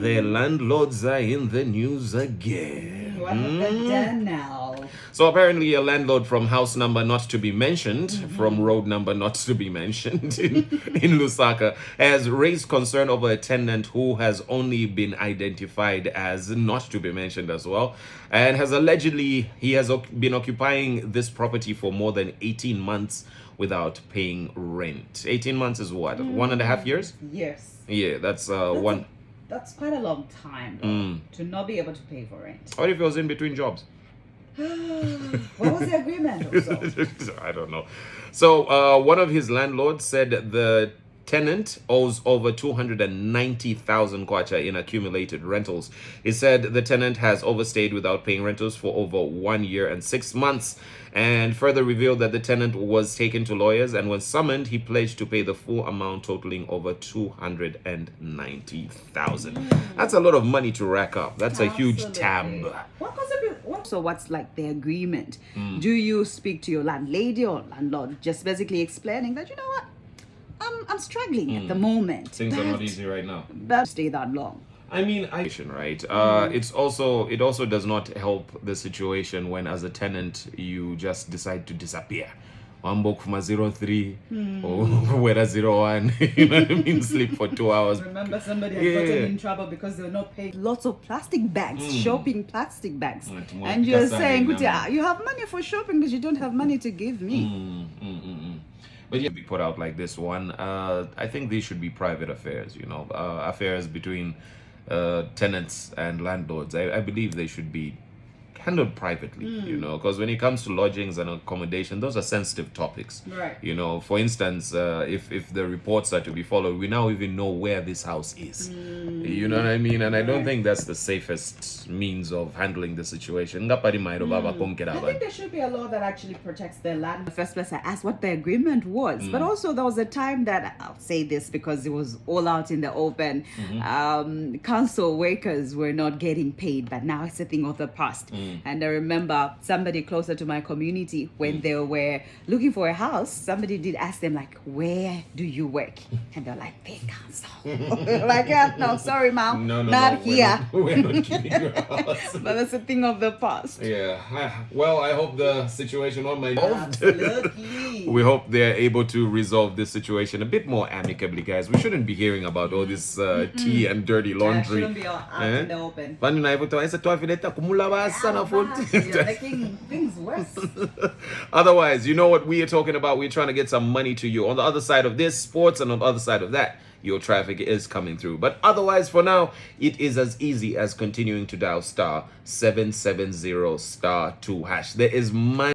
The landlords are in the news again. What have they done now? So apparently a landlord from house number not to be mentioned, from road number not to be mentioned in Lusaka, has raised concern over a tenant who has only been identified as not to be mentioned as well, and has allegedly, he has been occupying this property for more than 18 months without paying rent. 18 months is what? 1.5 years? Yes. Yeah, that's one. That's quite a long time though, to not be able to pay for rent. What if he was in between jobs? What was the agreement also? I don't know. So one of his landlords said the tenant owes over 290,000 kwacha in accumulated rentals. He said the tenant has overstayed without paying rentals for over 1 year and 6 months, and further revealed that the tenant was taken to lawyers, and when summoned, he pledged to pay the full amount, totaling over 290,000. That's a lot of money to rack up. That's a huge tab. So what's like the agreement? Do you speak to your landlady or landlord, just basically explaining that, you know what, I'm struggling at the moment. Things are not easy right now. But stay that long. I mean, right? It also does not help the situation when, as a tenant, you just decide to disappear. One book from a 03 or whether 01, you know what I mean? Sleep for 2 hours. Remember, somebody had gotten in trouble because they were not paid. Lots of plastic bags, shopping plastic bags. And you're saying, you have money for shopping, but you don't have money to give me. But yeah, be put out like this one. I think these should be private affairs, affairs between tenants and landlords. I believe they should be handled privately, because when it comes to lodgings and accommodation, those are sensitive topics. Right. For instance, if the reports are to be followed, we now even know where this house is. You know what I mean? And I don't think that's the safest means of handling the situation. I think there should be a law that actually protects the land. The first place I asked what the agreement was, but also there was a time that, I'll say this because it was all out in the open, council workers were not getting paid, but now it's a thing of the past. And I remember somebody closer to my community, when they were looking for a house, somebody did ask them, like, where do you work? And they're like, pay council. Like, yeah, no, sorry, ma'am, not here. We're not keeping your house. But that's a thing of the past. Yeah. Well, I hope the situation on my Absolutely. We hope they're able to resolve this situation a bit more amicably, guys. We shouldn't be hearing about all this tea and dirty laundry. Shouldn't be out in the open. You're making things worse. Otherwise, you know what we are talking about. We're trying to get some money to you. On the other side of this, sports, and on the other side of that, your traffic is coming through. But otherwise, for now, it is as easy as continuing to dial *770*2#. There is money.